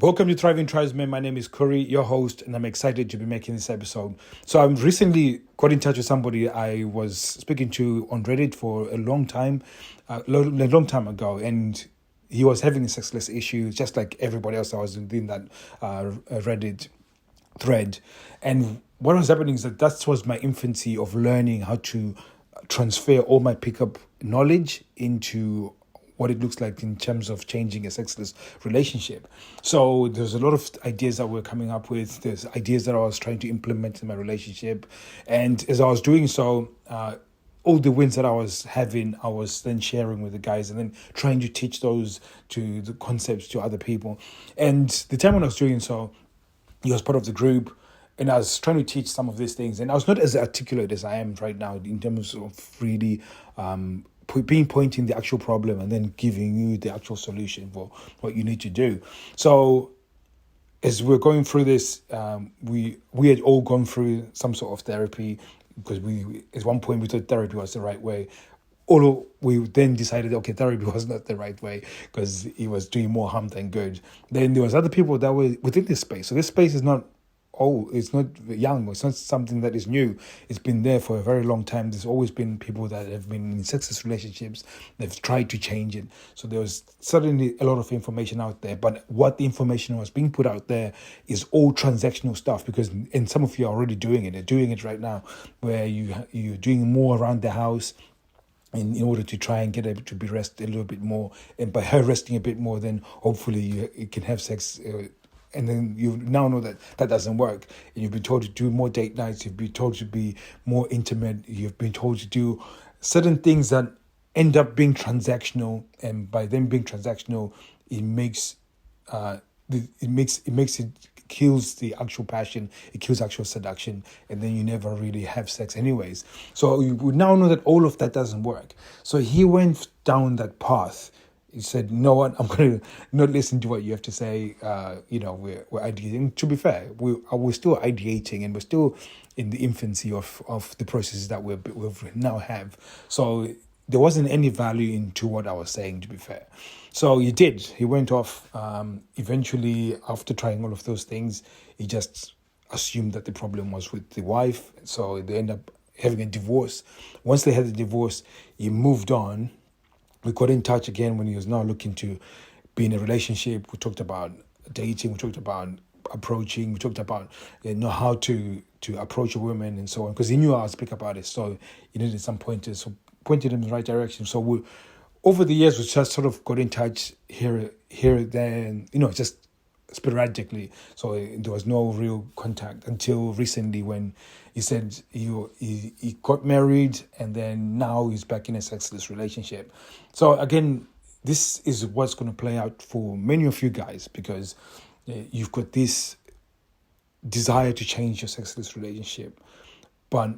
Welcome to Thriving Tribesmen. My name is Curry, your host, and I'm excited to be making this episode. So I've recently got in touch with somebody I was speaking to on Reddit for a long time, a long time ago, and he was having a sexless issue, just like everybody else that was in that Reddit thread. And what was happening is that was my infancy of learning how to transfer all my pickup knowledge into what it looks like in terms of changing a sexless relationship. So there's a lot of ideas that we're coming up with. There's ideas that I was trying to implement in my relationship. And as I was doing so, all the wins that I was having, I was then sharing with the guys and then trying to teach those to the concepts to other people. And the time when I was doing so, he was part of the group, and I was trying to teach some of these things. And I was not as articulate as I am right now in terms of really pinpointing the actual problem and then giving you the actual solution for what you need to do. So as we're going through this, we had all gone through some sort of therapy because we at one point we thought therapy was the right way. Although we then decided, okay, therapy was not the right way because it was doing more harm than good. Then there was other people that were within this space. So this space is not it's not young. It's not something that is new. It's been there for a very long time. There's always been people that have been in sexist relationships. They've tried to change it. So there was suddenly a lot of information out there. But what the information was being put out there is all transactional stuff because, and some of you are already doing it. They're doing it right now where you're doing more around the house in order to try and get able to be rest a little bit more. And by her resting a bit more, then hopefully you can have sex. And then you now know that that doesn't work. And you've been told to do more date nights. You've been told to be more intimate. You've been told to do certain things that end up being transactional. And by them being transactional, it kills the actual passion. It kills actual seduction. And then you never really have sex anyways. So you now know that all of that doesn't work. So he went down that path. He said, "No, I'm going to not listen to what you have to say. We're ideating." To be fair, we're still ideating, and we're still in the infancy of the processes that we now have. So there wasn't any value into what I was saying. To be fair, so he did. He went off. Eventually, after trying all of those things, he just assumed that the problem was with the wife. So they end up having a divorce. Once they had the divorce, he moved on. We got in touch again when he was now looking to be in a relationship. We talked about dating. We talked about approaching. We talked about how to approach a woman and so on. Because he knew I was pick about it, so he needed some pointers. So pointed him in the right direction. So over the years, we just sort of got in touch here, there, and just sporadically. So there was no real contact until recently when he said he got married and then now he's back in a sexless relationship. So again, this is what's going to play out for many of you guys because you've got this desire to change your sexless relationship, but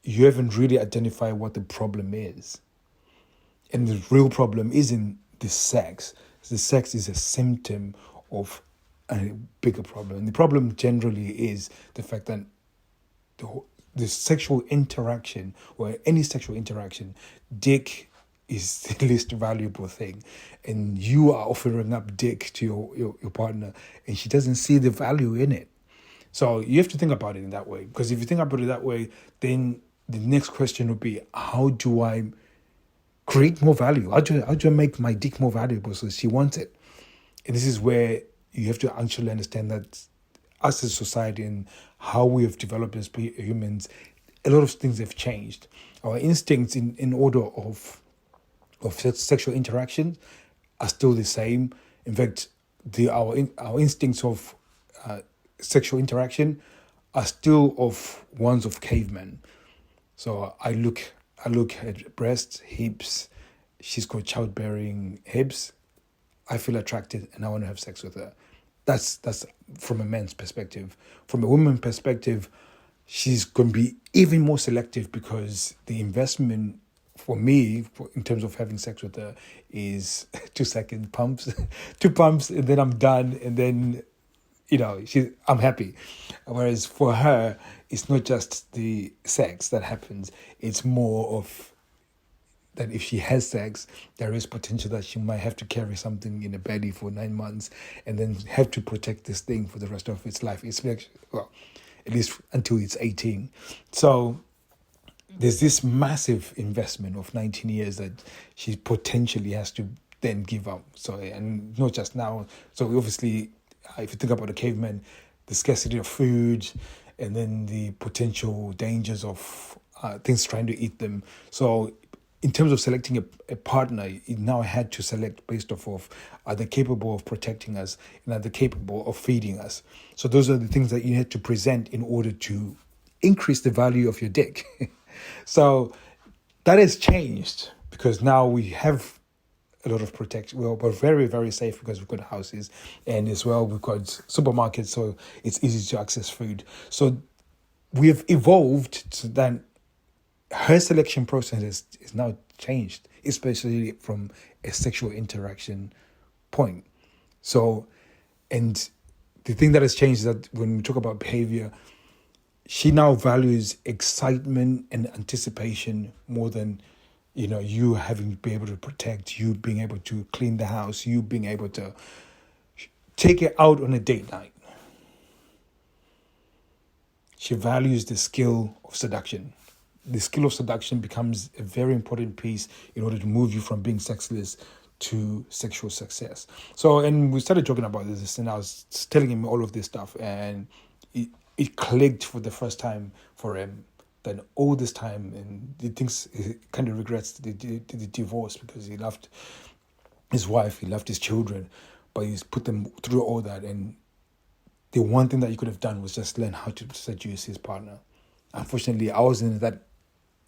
you haven't really identified what the problem is. And the real problem isn't the sex. The sex is a symptom of a bigger problem. And the problem generally is the fact that the sexual interaction or any sexual interaction, dick is the least valuable thing. And you are offering up dick to your partner and she doesn't see the value in it. So you have to think about it in that way. Because if you think about it that way, then the next question would be, how do I create more value? How do I make my dick more valuable so she wants it? And this is where you have to actually understand that us as a society and how we have developed as humans, a lot of things have changed. Our instincts in order of sexual interaction are still the same. In fact, our instincts of sexual interaction are still of ones of cavemen. So I look at breasts, hips. She's got childbearing hips. I feel attracted and I want to have sex with her. That's from a man's perspective. From a woman's perspective, she's going to be even more selective because the investment for me, in terms of having sex with her, is 2 second pumps, 2 pumps, and then I'm done, and then I'm happy. Whereas for her, it's not just the sex that happens; it's more of that if she has sex, there is potential that she might have to carry something in her belly for 9 months and then have to protect this thing for the rest of its life. It's like, well, at least until it's 18. So there's this massive investment of 19 years that she potentially has to then give up. So, and not just now. So obviously, if you think about the cavemen, the scarcity of food, and then the potential dangers of things trying to eat them. So in terms of selecting a partner, you now had to select based off of, are they capable of protecting us and are they capable of feeding us? So those are the things that you had to present in order to increase the value of your dick. So that has changed because now we have a lot of protection. Well, we're very, very safe because we've got houses, and as well we've got supermarkets, so it's easy to access food. So we have evolved so that her selection process is now changed, especially from a sexual interaction point. So, and the thing that has changed is that when we talk about behavior, she now values excitement and anticipation more than, you having to be able to protect, you being able to clean the house, you being able to take it out on a date night. She values the skill of seduction. The skill of seduction becomes a very important piece in order to move you from being sexless to sexual success. So, and we started talking about this, and I was telling him all of this stuff, and it clicked for the first time for him. Then all this time, and he thinks, he kind of regrets the divorce because he loved his wife, he loved his children, but he's put them through all that. And the one thing that he could have done was just learn how to seduce his partner. Unfortunately, I wasn't in that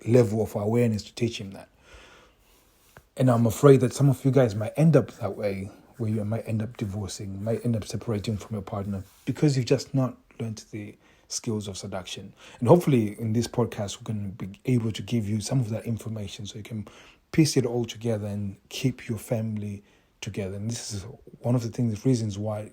level of awareness to teach him that. And I'm afraid that some of you guys might end up that way, where you might end up divorcing, might end up separating from your partner because you've just not learned the skills of seduction. And hopefully in this podcast, we're going to be able to give you some of that information so you can piece it all together and keep your family together. And this is one of the reasons why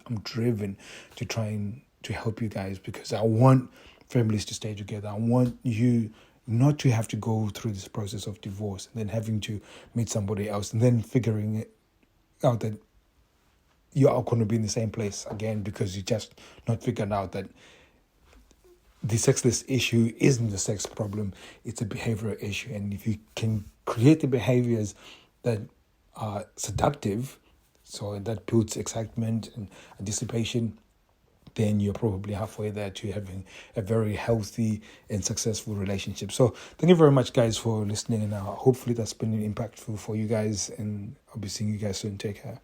I'm driven to try and to help you guys, because I want families to stay together. I want you not to have to go through this process of divorce and then having to meet somebody else and then figuring it out that you are going to be in the same place again because you just not figured out that the sexless issue isn't a sex problem, it's a behavioral issue. And if you can create the behaviors that are seductive, so that builds excitement and anticipation, then you're probably halfway there to having a very healthy and successful relationship. So thank you very much, guys, for listening. And hopefully that's been impactful for you guys. And I'll be seeing you guys soon. Take care.